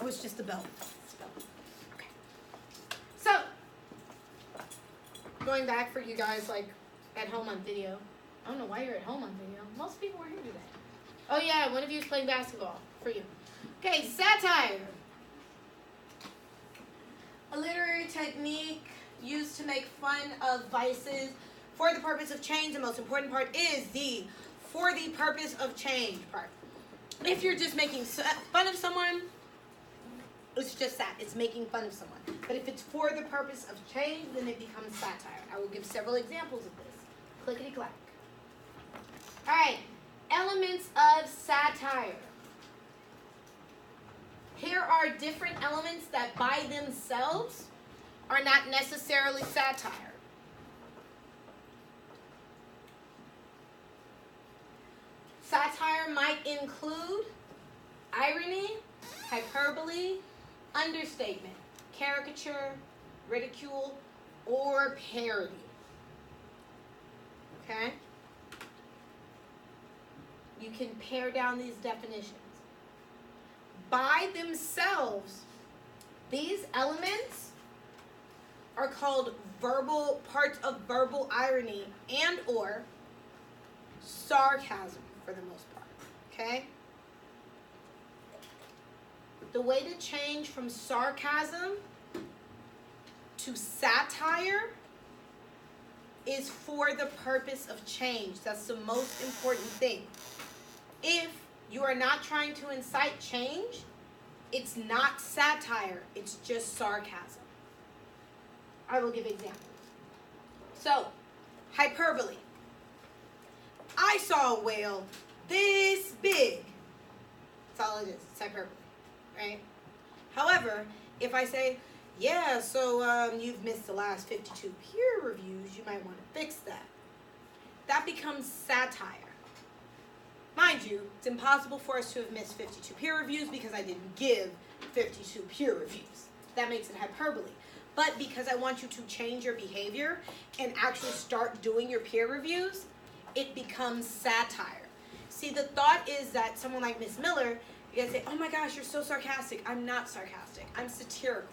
Oh, it's just the bell. Okay. So, going back for you guys, like, at home on video. I don't know why you're at home on video. Most people are here today. Oh, yeah, one of you is playing basketball. For you. Okay, satire. A literary technique used to make fun of vices for the purpose of change. The most important part is the for the purpose of change part. If you're just making fun of someone, it's just that. It's making fun of someone. But if it's for the purpose of change, then it becomes satire. I will give several examples of this. Clickety-clack. All right. Elements of satire. Here are different elements that by themselves are not necessarily satire. Satire might include irony, hyperbole, understatement, caricature, ridicule, or parody. Okay? You can pare down these definitions. By themselves, these elements are called verbal parts of verbal irony and or sarcasm for the most part. Okay? The way to change from sarcasm to satire is for the purpose of change. That's the most important thing. If you are not trying to incite change, it's not satire, it's just sarcasm. I will give examples. So, hyperbole. I saw a whale this big. That's all it is. It's hyperbole, right? However, if I say, yeah, so you've missed the last 52 peer reviews, you might want to fix that. That becomes satire. Mind you, it's impossible for us to have missed 52 peer reviews because I didn't give 52 peer reviews. That makes it hyperbole. But because I want you to change your behavior and actually start doing your peer reviews, it becomes satire. See, the thought is that someone like Miss Miller, you guys say, oh my gosh, you're so sarcastic. I'm not sarcastic. I'm satirical.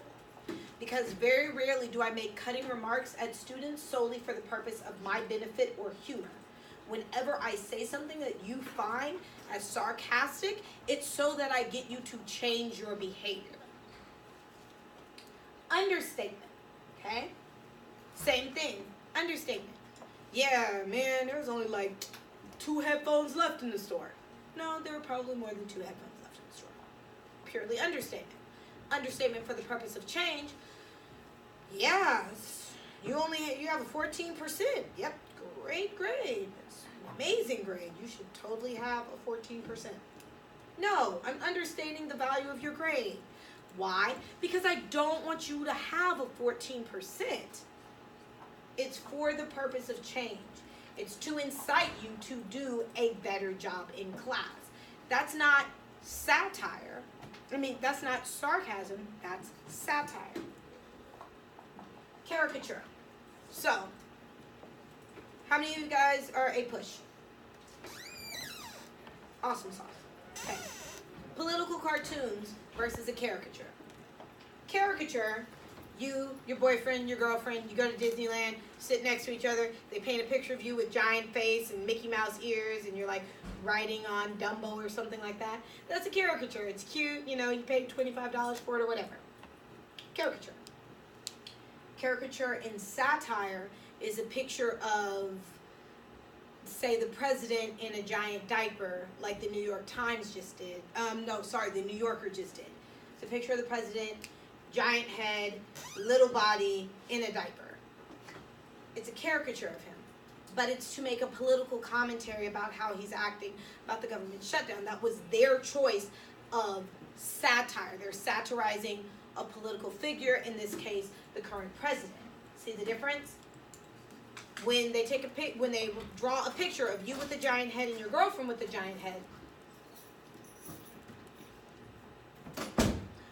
Because very rarely do I make cutting remarks at students solely for the purpose of my benefit or humor. Whenever I say something that you find as sarcastic, it's so that I get you to change your behavior. Understatement, okay? Same thing, understatement. Yeah, man, there was only like 2 headphones left in the store. No, there were probably more than 2 headphones left in the store. Purely understatement. Understatement for the purpose of change. Yeah, you have a 14%. Yep, great grade. That's an amazing grade. You should totally have a 14%. No, I'm understating the value of your grade. Why? Because I don't want you to have a 14%. It's for the purpose of change. It's to incite you to do a better job in class. That's not satire. That's not sarcasm. That's satire. Caricature. So, how many of you guys are a push? Awesome sauce. Okay. Political cartoons versus a caricature. Caricature, you, your boyfriend, your girlfriend, you go to Disneyland, sit next to each other, they paint a picture of you with giant face and Mickey Mouse ears, and you're like riding on Dumbo or something like that. That's a caricature. It's cute, you paid $25 for it or whatever. Caricature. Caricature in satire is a picture of, say, the president in a giant diaper, like the New York Times just did. The New Yorker just did. It's a picture of the president, giant head, little body, in a diaper. It's a caricature of him. But it's to make a political commentary about how he's acting, about the government shutdown. That was their choice of satire. They're satirizing a political figure, in this case, the current president. See the difference? When they draw a picture of you with a giant head and your girlfriend with a giant head,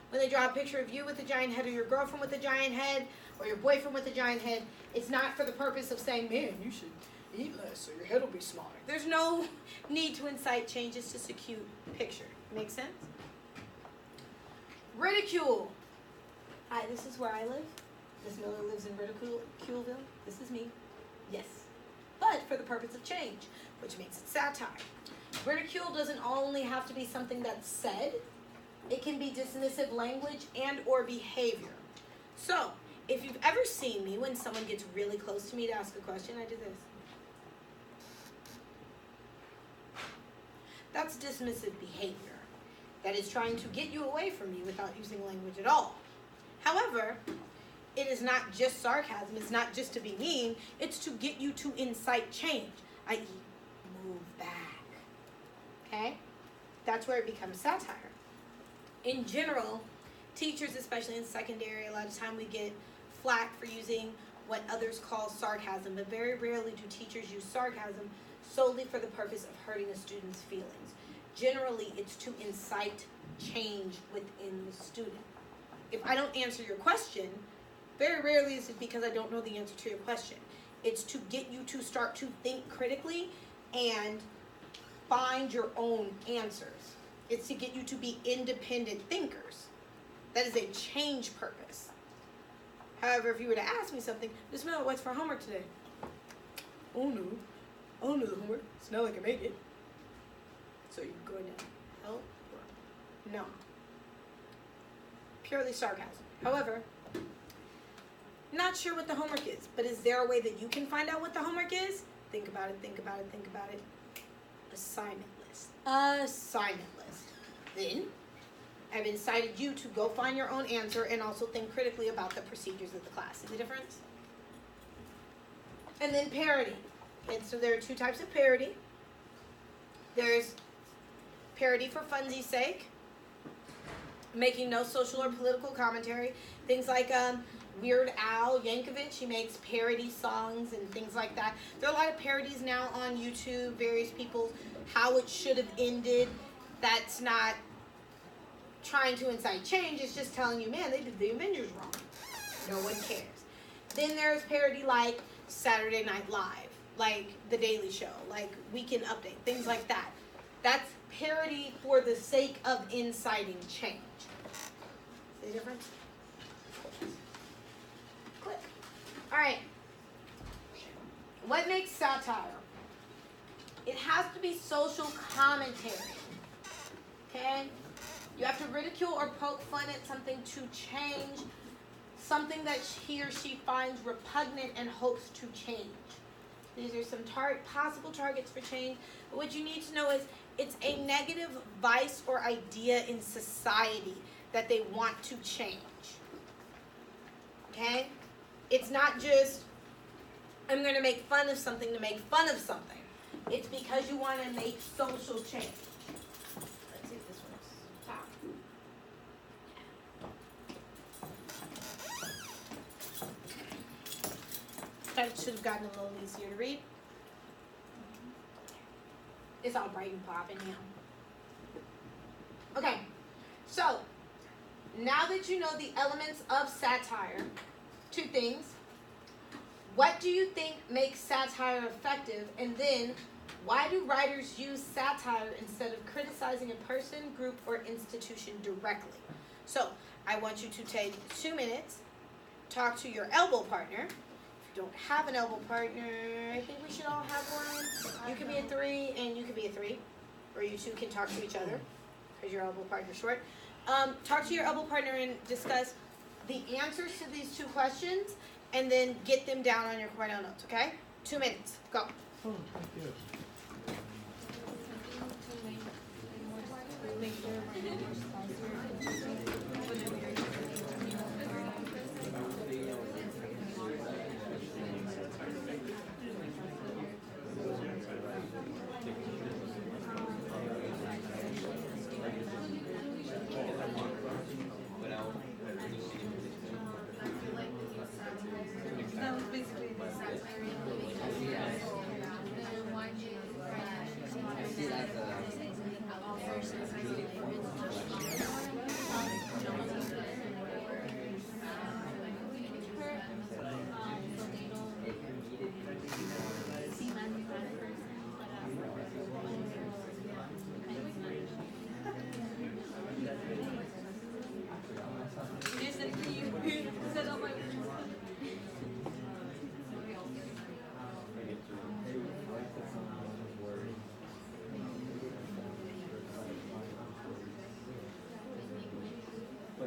when they draw a picture of you with a giant head or your girlfriend with a giant head or your boyfriend with a giant head, it's not for the purpose of saying, man, you should eat less so your head will be smaller. There's no need to incite changes, just a cute picture. Make sense? Ridicule. Hi, this is where I live. Miss Miller lives in Ridiculeville. This is me. Yes. But for the purpose of change, which makes it satire. Ridicule doesn't only have to be something that's said. It can be dismissive language and or behavior. So, if you've ever seen me when someone gets really close to me to ask a question, I do this. That's dismissive behavior. That is trying to get you away from me without using language at all. However, it is not just sarcasm. It's not just to be mean. It's to get you to incite change, i.e. move back. Okay? That's where it becomes satire. In general, teachers, especially in secondary, a lot of time we get flack for using what others call sarcasm, but very rarely do teachers use sarcasm solely for the purpose of hurting a student's feelings. Generally, it's to incite change within the student. If I don't answer your question, very rarely is it because I don't know the answer to your question. It's to get you to start to think critically and find your own answers. It's to get you to be independent thinkers. That is a change purpose. However, if you were to ask me something, Miss Miller, what's for homework today? Oh no, I don't know the homework. It's not like I make it. So you're going to help? Or no. Purely sarcasm. However, not sure what the homework is, but is there a way that you can find out what the homework is? Think about it, think about it, think about it. Assignment list. Assignment list. Then, I've incited you to go find your own answer and also think critically about the procedures of the class. See the difference? And then parody. And so there are two types of parody. There's parody for funsies' sake, making no social or political commentary. Things like Weird Al Yankovic, he makes parody songs and things like that. There are a lot of parodies now on YouTube, various people's how it should have ended. That's not trying to incite change, it's just telling you, man, they did the Avengers wrong. No one cares. Then there's parody like Saturday Night Live, like The Daily Show, like Weekend Update, things like that. That's parody for the sake of inciting change. See the difference? Click. All right. What makes satire? It has to be social commentary. Okay? You have to ridicule or poke fun at something to change something that he or she finds repugnant and hopes to change. These are some possible targets for change. But what you need to know is it's a negative vice or idea in society that they want to change. Okay? It's not just, I'm going to make fun of something to make fun of something. It's because you want to make social change. Let's see if this works. Top. That should have gotten a little easier to read. It's all bright and popping now. Okay, so now that you know the elements of satire, two things. What do you think makes satire effective? And then, why do writers use satire instead of criticizing a person, group, or institution directly? So, I want you to take 2 minutes, talk to your elbow partner. If you don't have an elbow partner, I think we should all have one. You can be a 3, and you can be a 3. Or you two can talk to each other, because your elbow partner's short. Talk to your elbow partner and discuss the answers to these 2 questions, and then get them down on your Cornell notes, okay? 2 minutes, go. Oh, thank you. That was basically the satire.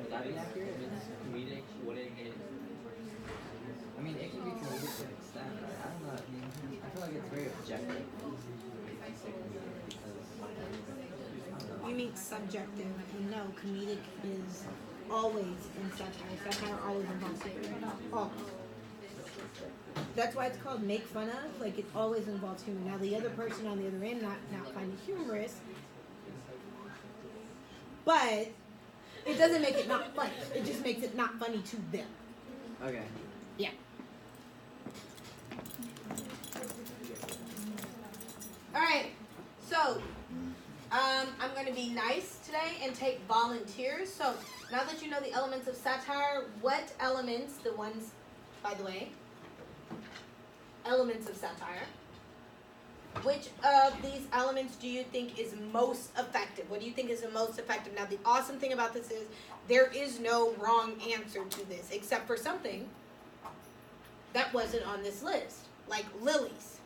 would that be accurate? If it's comedic, would it hit? I mean, it can be comedic to an extent, right? I don't know. I mean, I feel like it's very objective. You mean subjective? No, comedic is always in satire. Satire always involves humor. Always. That's why it's called make fun of. Like it always involves humor. Now the other person on the other end not find it humorous, but it doesn't make it not funny. It just makes it not funny to them. Okay. Yeah. All right. So I'm going to be nice today and take volunteers. So now that you know the elements of satire, what elements, the ones, by the way, elements of satire, which of these elements do you think is most effective? What do you think is the most effective? Now, the awesome thing about this is there is no wrong answer to this, except for something that wasn't on this list, like lilies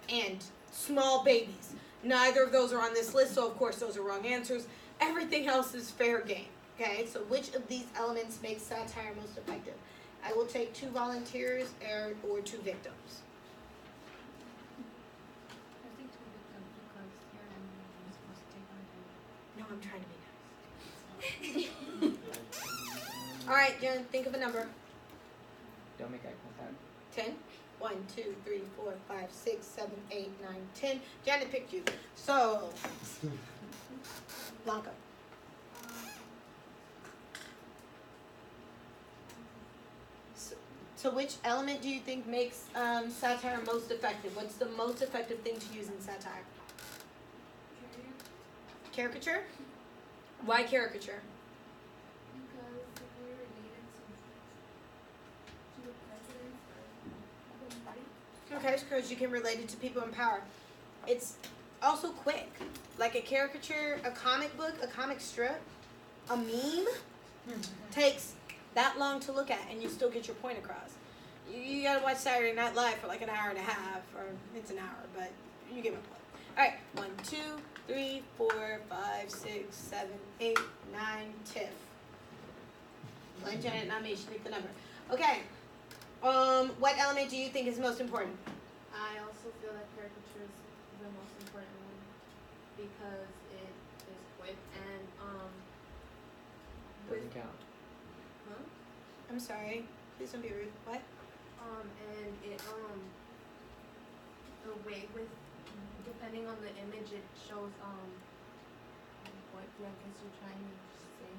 and small babies. Neither of those are on this list, so of course those are wrong answers. Everything else is fair game, okay? So which of these elements makes satire most effective? I will take 2 volunteers or 2 victims. I think 2 victims because here I'm supposed to take on. No, I'm trying to be nice. All right, Jen, think of a number. Don't make eye contact. 10. 1, 2, 3, 4, 5, 6, 7, 8, 9, 10. Janet picked you. So, Blanca. So which element do you think makes satire most effective? What's the most effective thing to use in satire? Caricature? Why caricature? Because if we're related to the president or anybody. Okay, because you can relate it to people in power. It's also quick. Like a caricature, a comic book, a comic strip, a meme takes that long to look at and you still get your point across. You gotta watch Saturday Night Live for like an hour and a half, or it's an hour, but you get my point. Alright, 1, 2, 3, 4, 5, 6, 7, 8, 9, Tiff. Let Janet, not me, she picked the number. Okay. What element do you think is most important? I also feel that caricature is the most important one because it is quick and Doesn't count. huh? I'm sorry. Please don't be rude. What? And it the way with depending on the image it shows what I guess you're trying to say.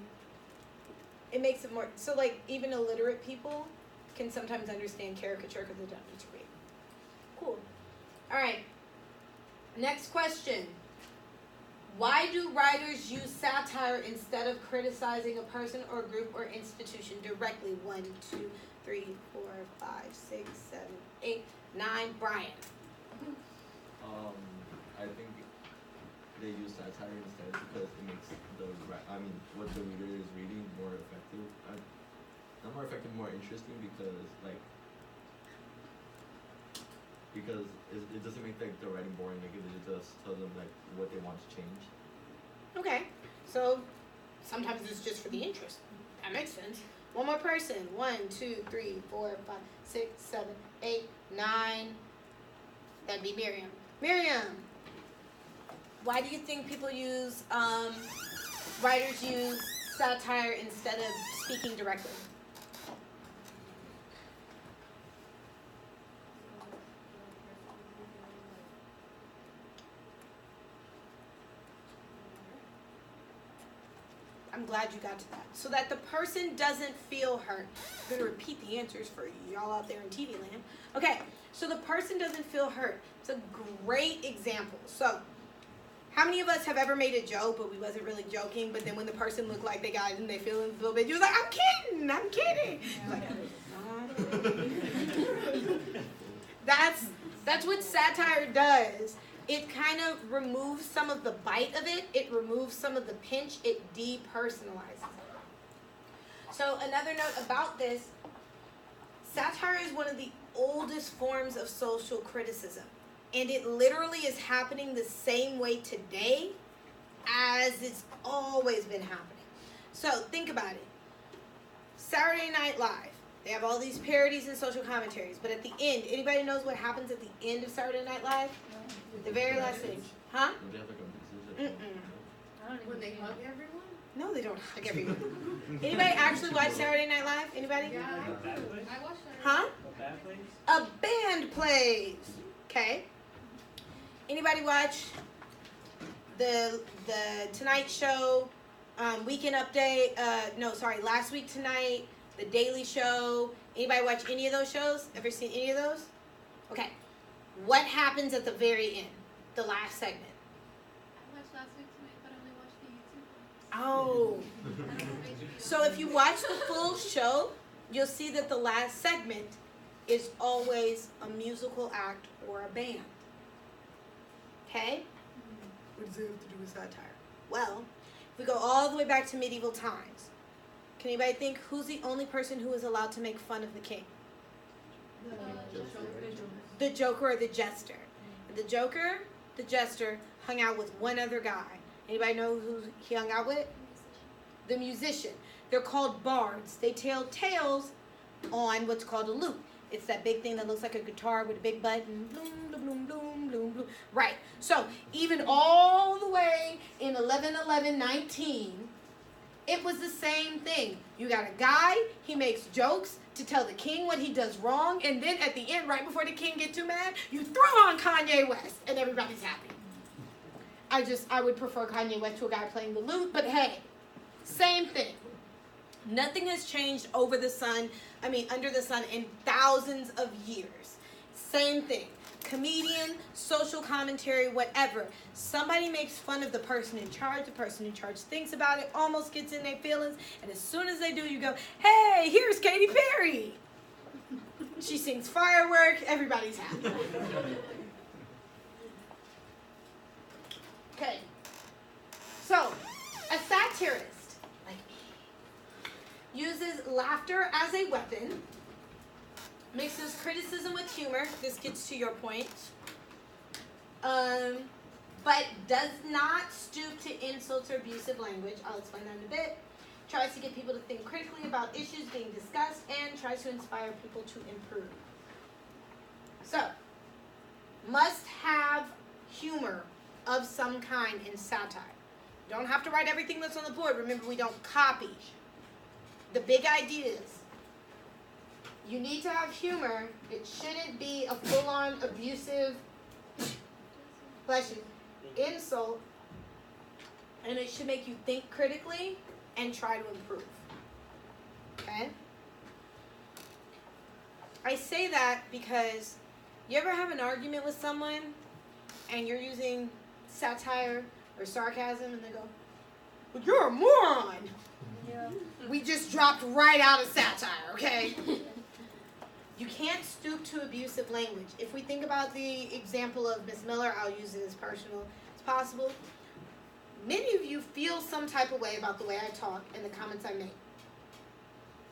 It makes it more so like even illiterate people can sometimes understand caricature because they don't need to read. Cool. All right. Next question. Why do writers use satire instead of criticizing a person or group or institution directly? 1, 2, 3, 4, 5, 6, 7, 8, 9. Brian. I think they use satire instead because it makes what the reader is reading more effective. Not more effective, more interesting because it doesn't make like the writing boring. Like it just tells them like what they want to change. Okay. So sometimes it's just for the interest. That makes sense. One more person. 1, 2, 3, 4, 5, 6, 7, 8, 9. That'd be Miriam. Miriam. Why do you think people use writers use satire instead of speaking directly? I'm glad you got to that. So that the person doesn't feel hurt. I'm going to repeat the answers for y'all out there in TV land. Okay, so the person doesn't feel hurt. It's a great example. So, how many of us have ever made a joke, but we wasn't really joking, but then when the person looked like they got it and they feel it a little bit, you was like, I'm kidding. Like, that's what satire does. It kind of removes some of the bite of it. It removes some of the pinch. It depersonalizes it. So another note about this, satire is one of the oldest forms of social criticism. And it literally is happening the same way today as it's always been happening. So think about it. Saturday Night Live. They have all these parodies and social commentaries, but at the end, anybody knows what happens at the end of Saturday Night Live? The very last thing. Huh? Don't they have like a message? When they hug everyone? No, they don't hug everyone. Anybody actually watch Saturday Night Live? Anybody? Yeah. Bad I watched that. Huh? A bad place? A band plays. Okay. Anybody watch the Tonight Show, Weekend Update? Last Week Tonight, The Daily Show. Anybody watch any of those shows? Ever seen any of those? Okay. What happens at the very end? The last segment. I watched last week tonight, but I only watched the YouTube one. Oh. So if you watch the full show, you'll see that the last segment is always a musical act or a band. Okay? What does it have to do with satire? Well, if we go all the way back to medieval times, can anybody think who's the only person who is allowed to make fun of the king? The Joker or the Jester. The Joker, the Jester, hung out with one other guy. Anybody know who he hung out with? The musician. They're called bards. They tell tales on what's called a lute. It's that big thing that looks like a guitar with a big button. Bloom, bloom, bloom, bloom, bloom, bloom. Right. So even all the way in 1119, it was the same thing. You got a guy, he makes jokes to tell the king what he does wrong, and then at the end, right before the king gets too mad, you throw on Kanye West, and everybody's happy. I would prefer Kanye West to a guy playing the lute, but hey, same thing. Nothing has changed under the sun in thousands of years. Same thing. Comedian, social commentary, whatever. Somebody makes fun of the person in charge. The person in charge thinks about it, almost gets in their feelings, and as soon as they do, you go, hey, here's Katy Perry. She sings Firework. Everybody's happy. Okay. So, a satirist, like me, uses laughter as a weapon, mixes criticism with humor. This gets to your point. But does not stoop to insults or abusive language. I'll explain that in a bit. Tries to get people to think critically about issues being discussed and tries to inspire people to improve. So, must have humor of some kind in satire. You don't have to write everything that's on the board. Remember, we don't copy. The big idea is you need to have humor. It shouldn't be a full-on abusive insult, and it should make you think critically and try to improve. Okay? I say that because you ever have an argument with someone and you're using satire or sarcasm and they go, well, you're a moron. Yeah. We just dropped right out of satire, okay? You can't stoop to abusive language. If we think about the example of Miss Miller, I'll use it as personal as possible. Many of you feel some type of way about the way I talk and the comments I make.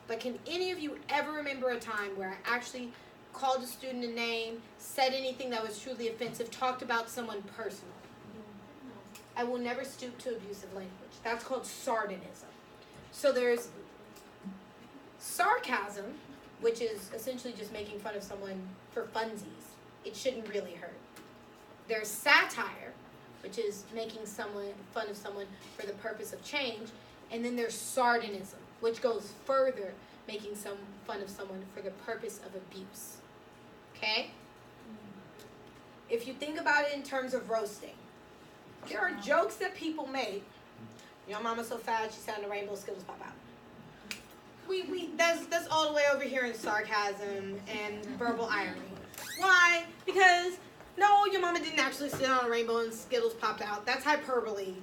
But can any of you ever remember a time where I actually called a student a name, said anything that was truly offensive, talked about someone personally? I will never stoop to abusive language. That's called sardonism. So there's sarcasm, which is essentially just making fun of someone for funsies. It shouldn't really hurt. There's satire, which is making fun of someone for the purpose of change. And then there's sardonism, which goes further, making fun of someone for the purpose of abuse. Okay? If you think about it in terms of roasting, there are jokes that people make. Your mama's so fat, she sat in the rainbow, Skittles pop out. That's all the way over here in sarcasm and verbal irony. Why? Because no, your mama didn't actually sit on a rainbow and Skittles popped out. That's hyperbole.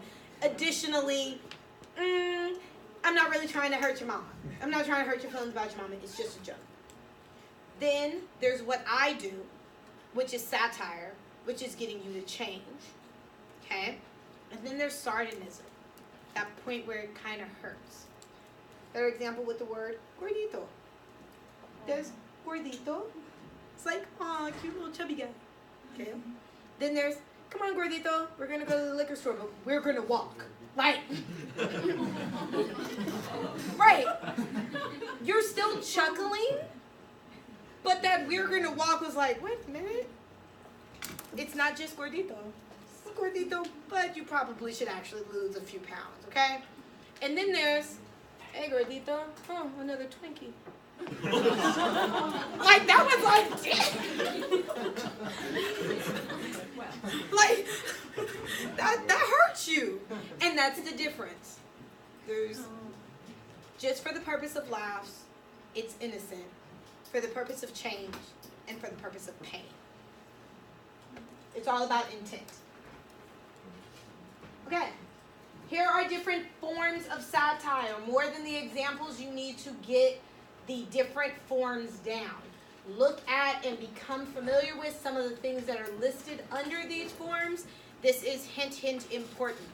Additionally, I'm not really trying to hurt your mama. I'm not trying to hurt your feelings about your mama. It's just a joke. Then there's what I do, which is satire, which is getting you to change. Okay? And then there's sardonism, that point where it kind of hurts. Better example with the word gordito. There's gordito. It's like, aw, cute little chubby guy. Okay. Then there's, come on, gordito, we're going to go to the liquor store, but we're going to walk. Like, right. You're still chuckling, but that we're gonna walk was like, wait a minute. It's not just gordito. It's gordito, but you probably should actually lose a few pounds, okay? And then there's, hey gordito, oh, another Twinkie. Like that was like, like that hurts you, and that's the difference. There's just for the purpose of laughs, it's innocent. For the purpose of change, and for the purpose of pain. It's all about intent. Okay, here are different forms of satire. More than the examples, you need to get the different forms down. Look at and become familiar with some of the things that are listed under these forms. This is hint, hint important.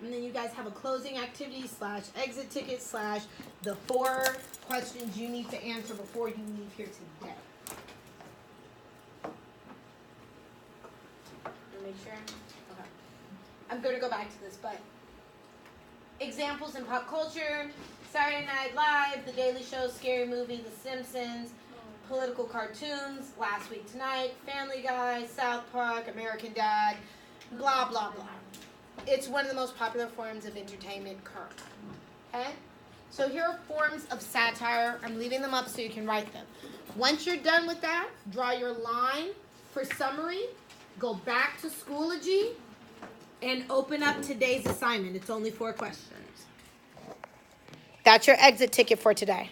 And then you guys have a closing activity / exit ticket / the 4 questions you need to answer before you leave here today. Make sure? Okay. I'm going to go back to this, but examples in pop culture: Saturday Night Live, The Daily Show, Scary Movie, The Simpsons, political cartoons, Last Week Tonight, Family Guy, South Park, American Dad, blah, blah, blah. It's one of the most popular forms of entertainment currently. Okay? So here are forms of satire. I'm leaving them up so you can write them. Once you're done with that, draw your line for summary, go back to Schoology, and open up today's assignment. It's only 4 questions. That's your exit ticket for today.